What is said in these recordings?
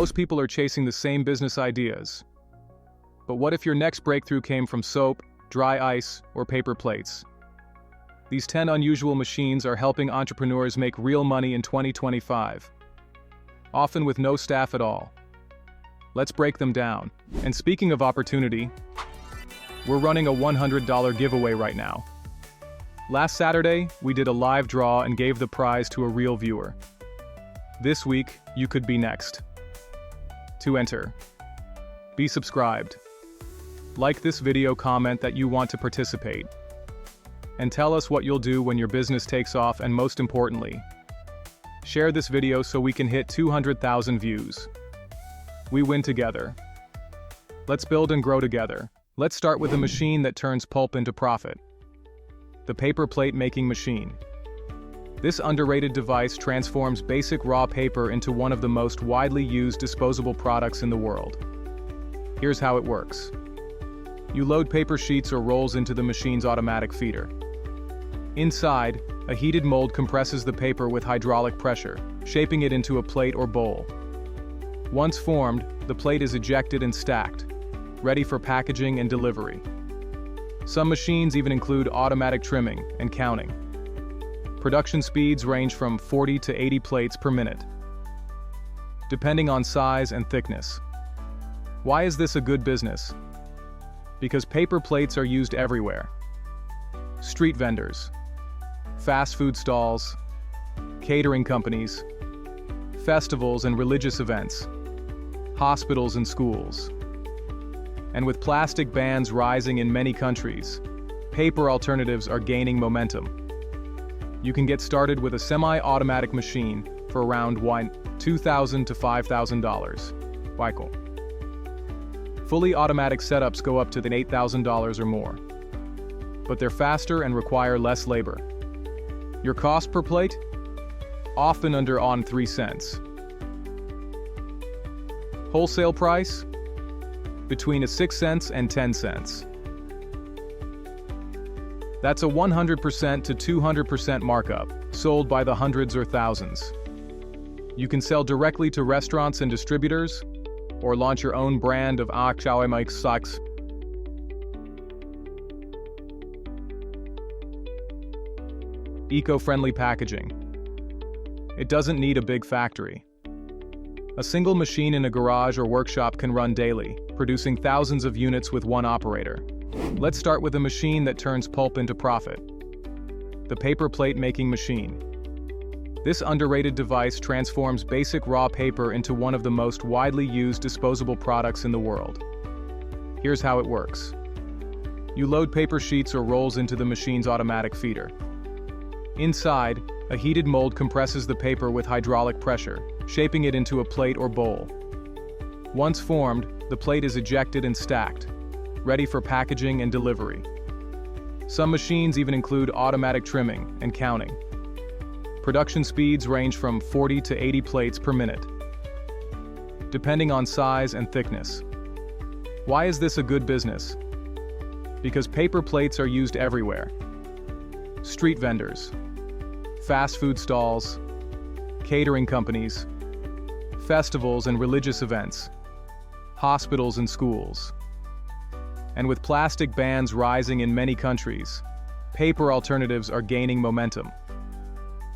Most people are chasing the same business ideas. But what if your next breakthrough came from soap, dry ice, or paper plates? These 10 unusual machines are helping entrepreneurs make real money in 2025, often with no staff at all. Let's break them down. And speaking of opportunity, we're running a $100 giveaway right now. Last Saturday, we did a live draw and gave the prize to a real viewer. This week, you could be next. To enter, be subscribed. Like this video, comment that you want to participate. And tell us what you'll do when your business takes off, and most importantly, share this video so we can hit 200,000 views. We win together. Let's build and grow together. Let's start with a machine that turns pulp into profit. The paper plate making machine. This underrated device transforms basic raw paper into one of the most widely used disposable products in the world. Here's how it works. You load paper sheets or rolls into the machine's automatic feeder. Inside, a heated mold compresses the paper with hydraulic pressure, shaping it into a plate or bowl. Once formed, the plate is ejected and stacked, ready for packaging and delivery. Some machines even include automatic trimming and counting. Production speeds range from 40 to 80 plates per minute, depending on size and thickness. Why is this a good business? Because paper plates are used everywhere. Street vendors, fast food stalls, catering companies, festivals and religious events, hospitals and schools. And with plastic bans rising in many countries, paper alternatives are gaining momentum. You can get started with a semi-automatic machine for around $2,000 to $5,000. Michael. Fully automatic setups go up to $8,000 or more. But they're faster and require less labor. Your cost per plate? Often under 3 cents. Wholesale price? Between 6 cents and 10 cents. That's a 100% to 200% markup, sold by the hundreds or thousands. You can sell directly to restaurants and distributors, or launch your own brand of socks. Eco-friendly packaging. It doesn't need a big factory. A single machine in a garage or workshop can run daily, producing thousands of units with one operator. Let's start with a machine that turns pulp into profit. The paper plate making machine. This underrated device transforms basic raw paper into one of the most widely used disposable products in the world. Here's how it works. You load paper sheets or rolls into the machine's automatic feeder. Inside, a heated mold compresses the paper with hydraulic pressure, shaping it into a plate or bowl. Once formed, the plate is ejected and stacked, ready for packaging and delivery. Some machines even include automatic trimming and counting. Production speeds range from 40 to 80 plates per minute, depending on size and thickness. Why is this a good business? Because paper plates are used everywhere. Street vendors, fast food stalls, catering companies, festivals and religious events, hospitals and schools. And with plastic bans rising in many countries, paper alternatives are gaining momentum.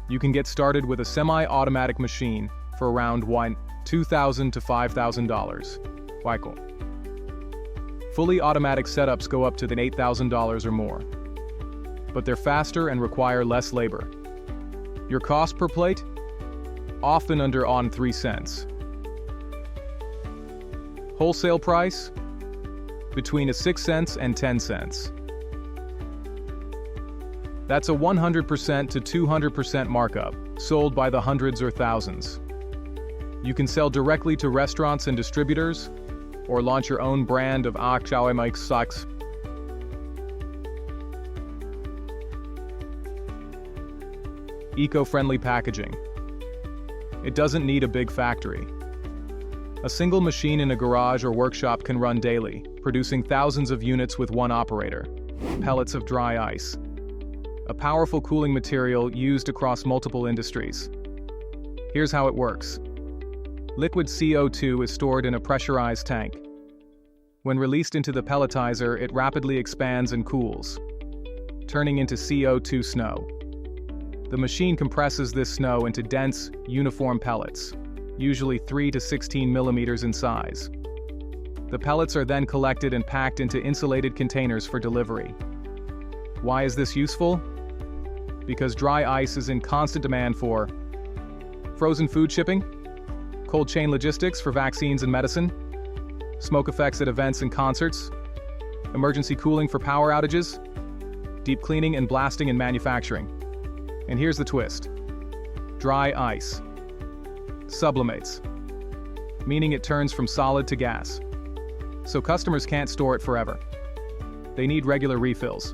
You can get started with a semi-automatic machine for around $2,000 to $5,000. Michael. Fully automatic setups go up to $8,000 or more. But they're faster and require less labor. Your cost per plate? Often under 3 cents. Wholesale price? Between 6 cents and 10 cents. That's a 100% to 200% markup, sold by the hundreds or thousands. You can sell directly to restaurants and distributors, or launch your own brand of socks. Eco-friendly packaging. It doesn't need a big factory. A single machine in a garage or workshop can run daily, producing thousands of units with one operator. Pellets of dry ice. A powerful cooling material used across multiple industries. Here's how it works. Liquid CO2 is stored in a pressurized tank. When released into the pelletizer, it rapidly expands and cools, turning into CO2 snow. The machine compresses this snow into dense, uniform pellets, usually 3 to 16 millimeters in size. The pellets are then collected and packed into insulated containers for delivery. Why is this useful? Because dry ice is in constant demand for frozen food shipping, cold chain logistics for vaccines and medicine, smoke effects at events and concerts, emergency cooling for power outages, deep cleaning and blasting in manufacturing. And here's the twist. Dry ice sublimates, meaning it turns from solid to gas. So customers can't store it forever. They need regular refills.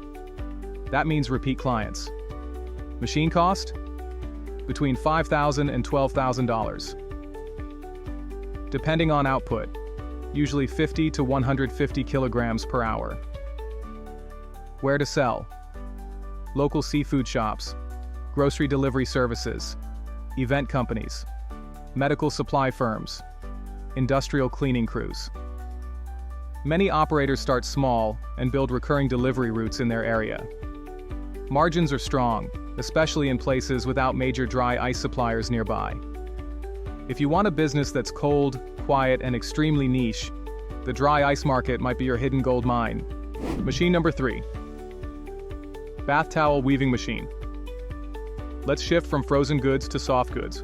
That means repeat clients. Machine cost? Between $5,000 and $12,000. Depending on output, usually 50 to 150 kilograms per hour. Where to sell? Local seafood shops, grocery delivery services, event companies, medical supply firms, industrial cleaning crews. Many operators start small and build recurring delivery routes in their area. Margins are strong, especially in places without major dry ice suppliers nearby. If you want a business that's cold, quiet, and extremely niche, the dry ice market might be your hidden gold mine. Machine number 3. Bath towel weaving machine. Let's shift from frozen goods to soft goods,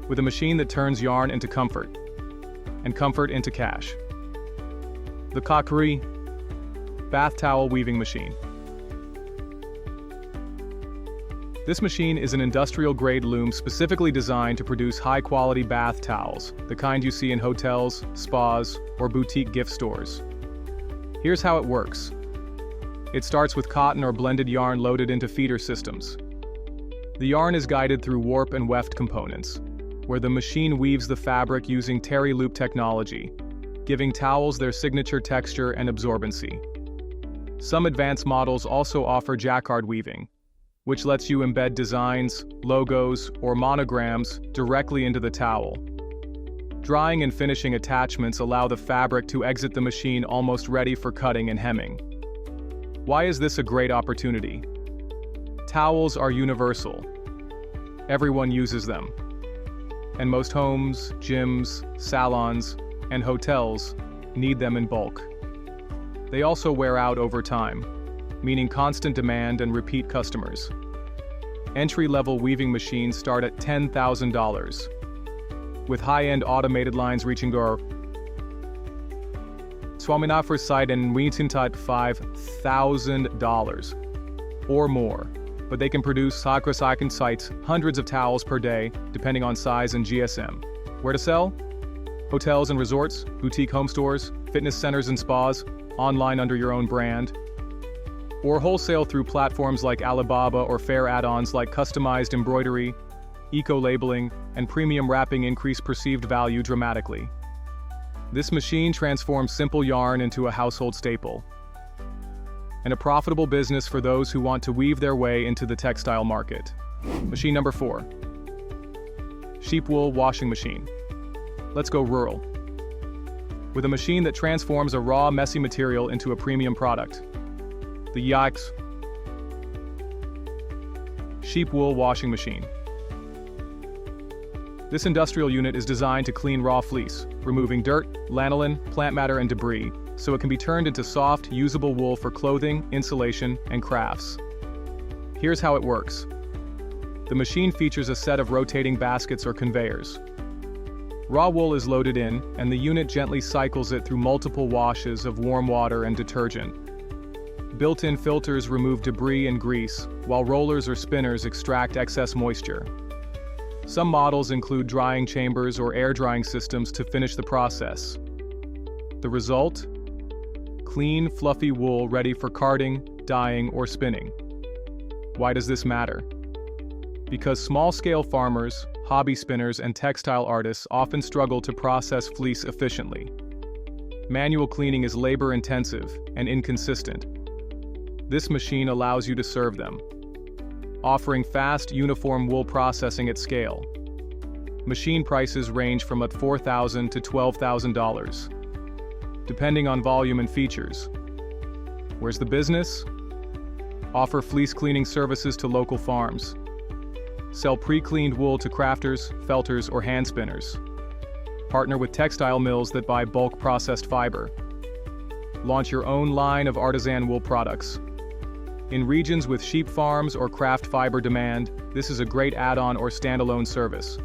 with a machine that turns yarn into comfort, and comfort into cash. The Kakri bath towel weaving machine. This machine is an industrial-grade loom specifically designed to produce high-quality bath towels, the kind you see in hotels, spas, or boutique gift stores. Here's how it works. It starts with cotton or blended yarn loaded into feeder systems. The yarn is guided through warp and weft components, where the machine weaves the fabric using terry loop technology, giving towels their signature texture and absorbency. Some advanced models also offer jacquard weaving, which lets you embed designs, logos, or monograms directly into the towel. Drying and finishing attachments allow the fabric to exit the machine almost ready for cutting and hemming. Why is this a great opportunity? Towels are universal. Everyone uses them. And most homes, gyms, salons, and hotels need them in bulk. They also wear out over time, meaning constant demand and repeat customers. Entry-level weaving machines start at $10,000, with high-end automated lines reaching Swaminathar's site and Weentintat $5,000 or more, but they can produce Sakrasakan sites hundreds of towels per day, depending on size and GSM. Where to sell? Hotels and resorts, boutique home stores, fitness centers and spas, online under your own brand, or wholesale through platforms like Alibaba or fair add-ons like customized embroidery, eco-labeling, and premium wrapping increase perceived value dramatically. This machine transforms simple yarn into a household staple, and a profitable business for those who want to weave their way into the textile market. Machine number 4. Sheep wool washing machine. Let's go rural. With a machine that transforms a raw, messy material into a premium product. The Yikes sheep wool washing machine. This industrial unit is designed to clean raw fleece, removing dirt, lanolin, plant matter, and debris, so it can be turned into soft, usable wool for clothing, insulation, and crafts. Here's how it works. The machine features a set of rotating baskets or conveyors. Raw wool is loaded in, and the unit gently cycles it through multiple washes of warm water and detergent. Built-in filters remove debris and grease, while rollers or spinners extract excess moisture. Some models include drying chambers or air drying systems to finish the process. The result? Clean, fluffy wool ready for carding, dyeing, or spinning. Why does this matter? Because small-scale farmers, hobby spinners, and textile artists often struggle to process fleece efficiently. Manual cleaning is labor-intensive and inconsistent. This machine allows you to serve them, offering fast, uniform wool processing at scale. Machine prices range from at $4,000 to $12,000, depending on volume and features. Where's the business? Offer fleece cleaning services to local farms. Sell pre-cleaned wool to crafters, felters, or hand spinners. Partner with textile mills that buy bulk processed fiber. Launch your own line of artisan wool products. In regions with sheep farms or craft fiber demand, this is a great add-on or standalone service.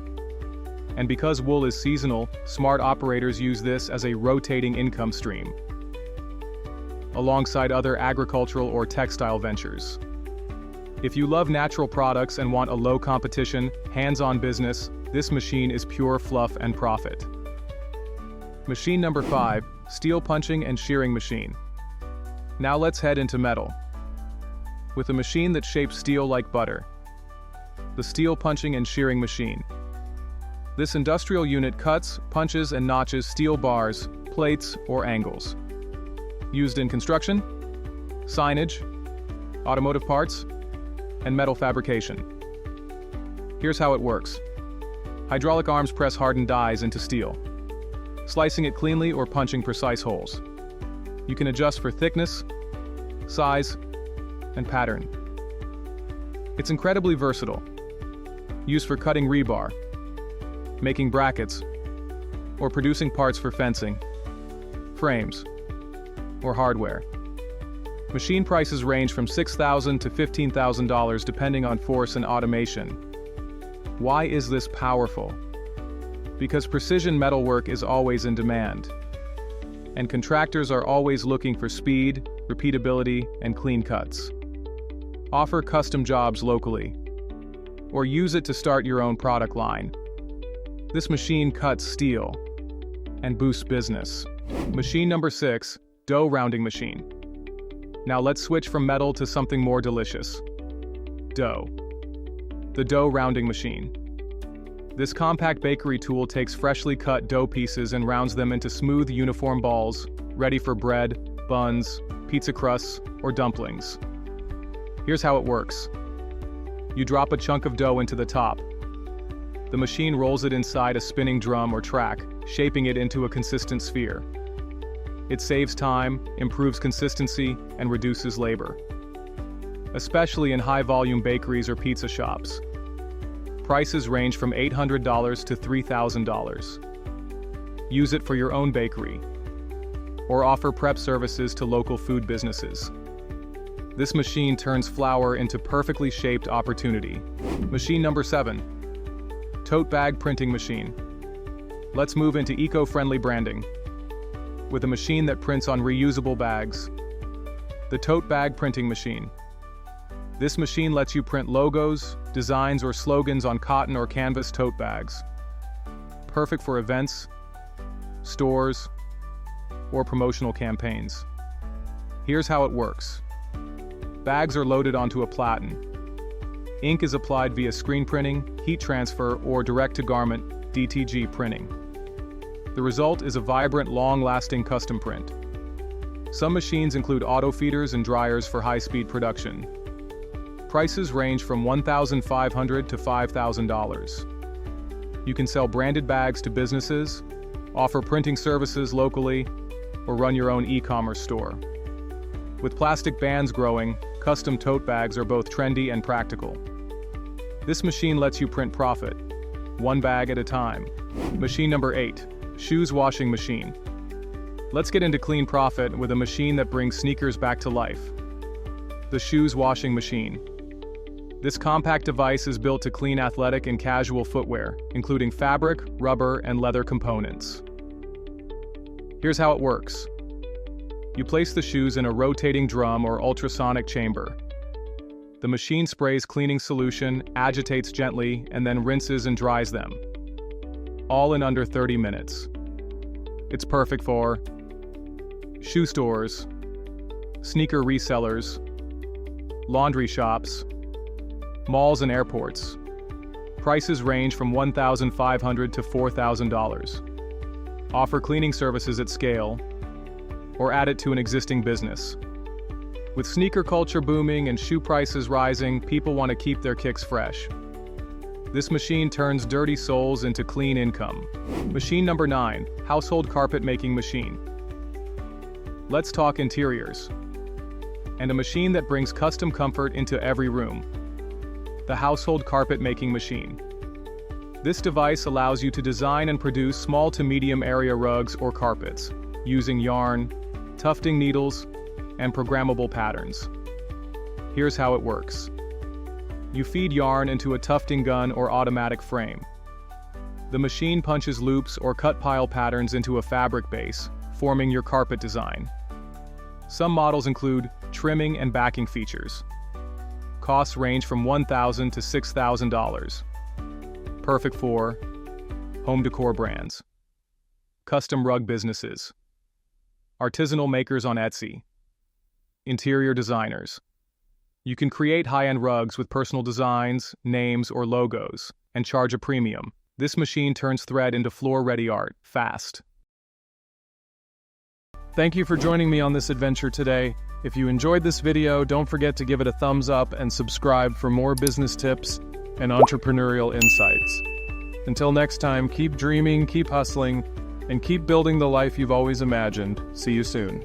And because wool is seasonal, smart operators use this as a rotating income stream, alongside other agricultural or textile ventures. If you love natural products and want a low competition, hands-on business, this machine is pure fluff and profit. Machine number 5, steel punching and shearing machine. Now let's head into metal. With a machine that shapes steel like butter. The steel punching and shearing machine. This industrial unit cuts, punches, and notches steel bars, plates, or angles. Used in construction, signage, automotive parts, and metal fabrication. Here's how it works. Hydraulic arms press hardened dies into steel, slicing it cleanly or punching precise holes. You can adjust for thickness, size, and pattern. It's incredibly versatile. Used for cutting rebar, making brackets, or producing parts for fencing, frames, or hardware. Machine prices range from $6,000 to $15,000 depending on force and automation. Why is this powerful? Because precision metalwork is always in demand, and contractors are always looking for speed, repeatability, and clean cuts. Offer custom jobs locally, or use it to start your own product line. This machine cuts steel and boosts business. Machine number 6, dough rounding machine. Now let's switch from metal to something more delicious. Dough. The dough rounding machine. This compact bakery tool takes freshly cut dough pieces and rounds them into smooth, uniform balls, ready for bread, buns, pizza crusts, or dumplings. Here's how it works. You drop a chunk of dough into the top. The machine rolls it inside a spinning drum or track, shaping it into a consistent sphere. It saves time, improves consistency, and reduces labor, especially in high-volume bakeries or pizza shops. Prices range from $800 to $3,000. Use it for your own bakery, or offer prep services to local food businesses. This machine turns flour into perfectly shaped opportunity. Machine number 7. Tote Bag Printing Machine. Let's move into eco-friendly branding. With a machine that prints on reusable bags. The Tote Bag Printing Machine. This machine lets you print logos, designs, or slogans on cotton or canvas tote bags. Perfect for events, stores, or promotional campaigns. Here's how it works. Bags are loaded onto a platen. Ink is applied via screen printing, heat transfer, or direct-to-garment (DTG) printing. The result is a vibrant, long-lasting custom print. Some machines include auto feeders and dryers for high-speed production. Prices range from $1,500 to $5,000. You can sell branded bags to businesses, offer printing services locally, or run your own e-commerce store. With plastic bans growing, custom tote bags are both trendy and practical. This machine lets you print profit, one bag at a time. Machine number 8, shoes washing machine. Let's get into clean profit with a machine that brings sneakers back to life. The shoes washing machine. This compact device is built to clean athletic and casual footwear, including fabric, rubber, and leather components. Here's how it works. You place the shoes in a rotating drum or ultrasonic chamber. The machine sprays cleaning solution, agitates gently, and then rinses and dries them. All in under 30 minutes. It's perfect for shoe stores, sneaker resellers, laundry shops, malls and airports. Prices range from $1,500 to $4,000. Offer cleaning services at scale, or add it to an existing business. With sneaker culture booming and shoe prices rising, people want to keep their kicks fresh. This machine turns dirty souls into clean income. Machine number 9, household carpet making machine. Let's talk interiors. And a machine that brings custom comfort into every room. The household carpet making machine. This device allows you to design and produce small to medium area rugs or carpets, using yarn, tufting needles, and programmable patterns. Here's how it works. You feed yarn into a tufting gun or automatic frame. The machine punches loops or cut pile patterns into a fabric base, forming your carpet design. Some models include trimming and backing features. Costs range from $1,000 to $6,000. Perfect for home decor brands, custom rug businesses, artisanal makers on Etsy, interior designers. You can create high-end rugs with personal designs, names, or logos, and charge a premium. This machine turns thread into floor-ready art, fast. Thank you for joining me on this adventure today. If you enjoyed this video, don't forget to give it a thumbs up and subscribe for more business tips and entrepreneurial insights. Until next time, keep dreaming, keep hustling, and keep building the life you've always imagined. See you soon.